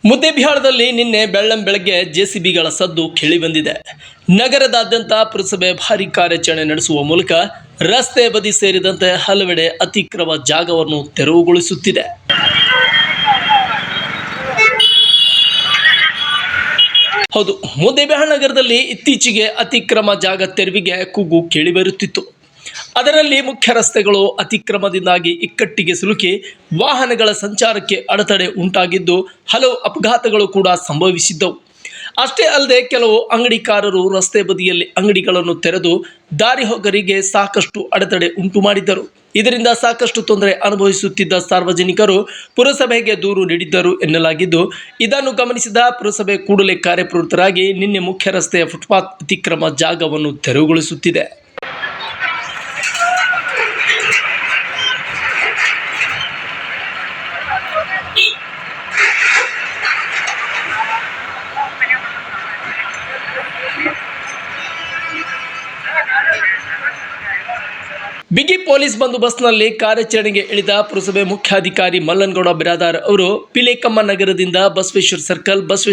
ಮುದ್ದೇಬಿಹಾಳದಲ್ಲಿ ನಿನ್ನೆ ಬೆಳ್ಳಂಬೆಳಗ್ಗೆ ಜೆಸಿಬಿಗಳ ಸದ್ದು ಕೇಳಿಬಂದಿದೆ. ನಗರದಾದ್ಯಂತ ಪುರಸಭೆ ಭಾರೀ ಕಾರ್ಯಾಚರಣೆ ನಡೆಸುವ ಮೂಲಕ ರಸ್ತೆ ಬದಿ ಸೇರಿದಂತೆ ಹಲವೆಡೆ ಅತಿಕ್ರಮ ಜಾಗವನ್ನು ತೆರವುಗೊಳಿಸುತ್ತಿದೆ. ಹೌದು, ಮುದ್ದೇಬಿಹಾಳ್ ನಗರದಲ್ಲಿ ಇತ್ತೀಚೆಗೆ ಅತಿಕ್ರಮ ಜಾಗ ತೆರವಿಗೆ ಕೂಗು ಕೇಳಿಬರುತ್ತಿತ್ತು. ಅದರಲ್ಲಿ ಮುಖ್ಯ ರಸ್ತೆಗಳು ಅತಿಕ್ರಮದಿಂದಾಗಿ ಇಕ್ಕಟ್ಟಿಗೆ ಸಿಲುಕಿ ವಾಹನಗಳ ಸಂಚಾರಕ್ಕೆ ಅಡೆತಡೆ ಉಂಟಾಗಿದ್ದು ಹಲವು ಅಪಘಾತಗಳು ಕೂಡ ಸಂಭವಿಸಿದ್ದವು. ಅಷ್ಟೇ ಅಲ್ಲದೆ ಕೆಲವು ಅಂಗಡಿಕಾರರು ರಸ್ತೆ ಬದಿಯಲ್ಲಿ ಅಂಗಡಿಗಳನ್ನು ತೆರೆದು ದಾರಿ ಹೋಗರಿಗೆ ಸಾಕಷ್ಟು ಅಡೆತಡೆ ಉಂಟು ಮಾಡಿದ್ದರು. ಇದರಿಂದ ಸಾಕಷ್ಟು ತೊಂದರೆ ಅನುಭವಿಸುತ್ತಿದ್ದ ಸಾರ್ವಜನಿಕರು ಪುರಸಭೆಗೆ ದೂರು ನೀಡಿದ್ದರು ಎನ್ನಲಾಗಿದ್ದು, ಇದನ್ನು ಗಮನಿಸಿದ ಪುರಸಭೆ ಕೂಡಲೇ ಕಾರ್ಯಪ್ರವೃತ್ತರಾಗಿ ನಿನ್ನೆ ಮುಖ್ಯ ರಸ್ತೆಯ ಫುಟ್ಪಾತ್ ಅತಿಕ್ರಮ ಜಾಗವನ್ನು ತೆರವುಗೊಳಿಸುತ್ತಿದೆ. ಬಿಗಿ ಪೊಲೀಸ್ ಬಂದೋಬಸ್ತ್ನಲ್ಲಿ ಕಾರ್ಯಾಚರಣೆಗೆ ಇಳಿದ ಪುರಸಭೆ ಮುಖ್ಯಾಧಿಕಾರಿ ಮಲ್ಲನಗೌಡ ಬಿರಾದಾರ್ ಅವರು ಪಿಲೇಕಮ್ಮ ನಗರದಿಂದ ಬಸವೇಶ್ವರ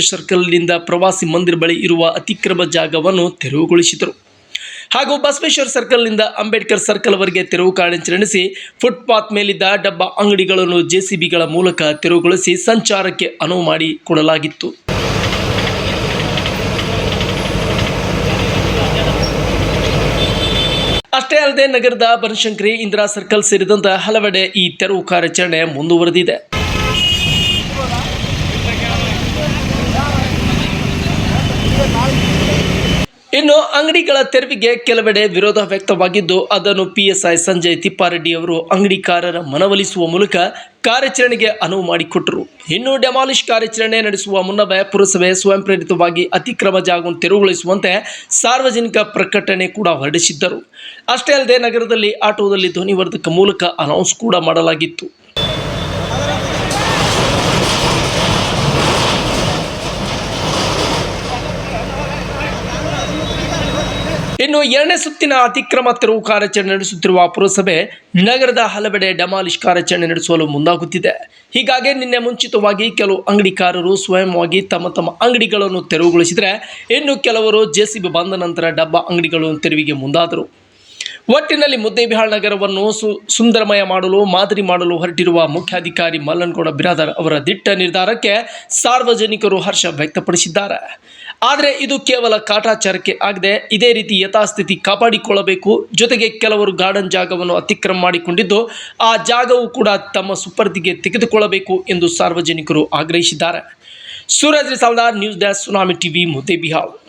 ಸರ್ಕಲ್ನಿಂದ ಪ್ರವಾಸಿ ಮಂದಿರ ಬಳಿ ಇರುವ ಅತಿಕ್ರಮ ಜಾಗವನ್ನು ತೆರವುಗೊಳಿಸಿದರು. ಹಾಗೂ ಬಸವೇಶ್ವರ ಸರ್ಕಲ್ನಿಂದ ಅಂಬೇಡ್ಕರ್ ಸರ್ಕಲ್ವರೆಗೆ ತೆರವು ಕಾರ್ಯಾಚರಣೆ ನಡೆಸಿ ಫುಟ್ಪಾತ್ ಮೇಲಿದ್ದ ಡಬ್ಬ ಅಂಗಡಿಗಳನ್ನು ಜೆಸಿಬಿಗಳ ಮೂಲಕ ತೆರವುಗೊಳಿಸಿ ಸಂಚಾರಕ್ಕೆ ಅನುವು ಮಾಡಿ ಕೊಡಲಾಗಿತ್ತು. ಅಷ್ಟೇ ಅಲ್ಲದೆ ನಗರದ ಬನಶಂಕರಿ, ಇಂದಿರಾ ಸರ್ಕಲ್ ಸೇರಿದಂತೆ ಹಲವೆಡೆ ಈ ತೆರವು ಕಾರ್ಯಾಚರಣೆ ಮುಂದುವರೆದಿದೆ. ಇನ್ನು ಅಂಗಡಿಗಳ ತೆರವಿಗೆ ಕೆಲವೆಡೆ ವಿರೋಧ ವ್ಯಕ್ತವಾಗಿದ್ದು, ಅದನ್ನು PSI ಸಂಜಯ್ ತಿಪ್ಪಾರೆಡ್ಡಿ ಅವರು ಅಂಗಡಿಕಾರರ ಮನವೊಲಿಸುವ ಮೂಲಕ ಕಾರ್ಯಾಚರಣೆಗೆ ಅನುವು ಮಾಡಿಕೊಟ್ಟರು. ಇನ್ನು ಡೆಮಾಲಿಷ್ ಕಾರ್ಯಾಚರಣೆ ನಡೆಸುವ ಮುನ್ನವೇ ಪುರಸಭೆ ಸ್ವಯಂ ಪ್ರೇರಿತವಾಗಿ ಅತಿಕ್ರಮ ಜಾಗವನ್ನು ತೆರವುಗೊಳಿಸುವಂತೆ ಸಾರ್ವಜನಿಕ ಪ್ರಕಟಣೆ ಕೂಡ ಹೊರಡಿಸಿದ್ದರು. ಅಷ್ಟೇ ಅಲ್ಲದೆ ನಗರದಲ್ಲಿ ಆಟೋದಲ್ಲಿ ಧ್ವನಿವರ್ಧಕ ಮೂಲಕ ಅನೌನ್ಸ್ ಕೂಡ ಮಾಡಲಾಗಿತ್ತು. ಇನ್ನು ಎರಡನೇ ಸುತ್ತಿನ ಅತಿಕ್ರಮ ತೆರವು ಕಾರ್ಯಾಚರಣೆ ನಡೆಸುತ್ತಿರುವ ಪುರಸಭೆ ನಗರದ ಹಲವೆಡೆ ಡೆಮಾಲಿಷ್ ಕಾರ್ಯಾಚರಣೆ ನಡೆಸಲು ಮುಂದಾಗುತ್ತಿದೆ. ಹೀಗಾಗಿ ನಿನ್ನೆ ಮುಂಚಿತವಾಗಿ ಕೆಲವು ಅಂಗಡಿಕಾರರು ಸ್ವಯಂವಾಗಿ ತಮ್ಮ ಅಂಗಡಿಗಳನ್ನು ತೆರವುಗೊಳಿಸಿದರೆ, ಇನ್ನು ಕೆಲವರು ಜೆಸಿಬಿ ಬಂದ ನಂತರ ಡಬ್ಬ ಅಂಗಡಿಗಳನ್ನು ತೆರವಿಗೆ ಮುಂದಾದರು. ಒಟ್ಟಿನಲ್ಲಿ ಮುದ್ದೇಬಿಹಾಳ್ ನಗರವನ್ನು ಸುಂದರಮಯ ಮಾಡಲು, ಮಾದರಿ ಮಾಡಲು ಹೊರಟಿರುವ ಮುಖ್ಯಾಧಿಕಾರಿ ಮಲ್ಲನಗೌಡ ಬಿರಾದಾರ್ ಅವರ ದಿಟ್ಟ ನಿರ್ಧಾರಕ್ಕೆ ಸಾರ್ವಜನಿಕರು ಹರ್ಷ ವ್ಯಕ್ತಪಡಿಸಿದ್ದಾರೆ. ಆದರೆ ಇದು ಕೇವಲ ಕಾಟಾಚಾರಕ್ಕೆ ಆಗದೆ ಇದೇ ರೀತಿ ಯಥಾಸ್ಥಿತಿ ಕಾಪಾಡಿಕೊಳ್ಳಬೇಕು. ಜೊತೆಗೆ ಕೆಲವರು ಗಾರ್ಡನ್ ಜಾಗವನ್ನು ಅತಿಕ್ರಮ ಮಾಡಿಕೊಂಡಿದ್ದು ಆ ಜಾಗವು ಕೂಡ ತಮ್ಮ ಸುಪರ್ದಿಗೆ ತೆಗೆದುಕೊಳ್ಳಬೇಕು ಎಂದು ಸಾರ್ವಜನಿಕರು ಆಗ್ರಹಿಸಿದ್ದಾರೆ. Suraj Risaldar, news desk, Tsunami TV, Muddebihal.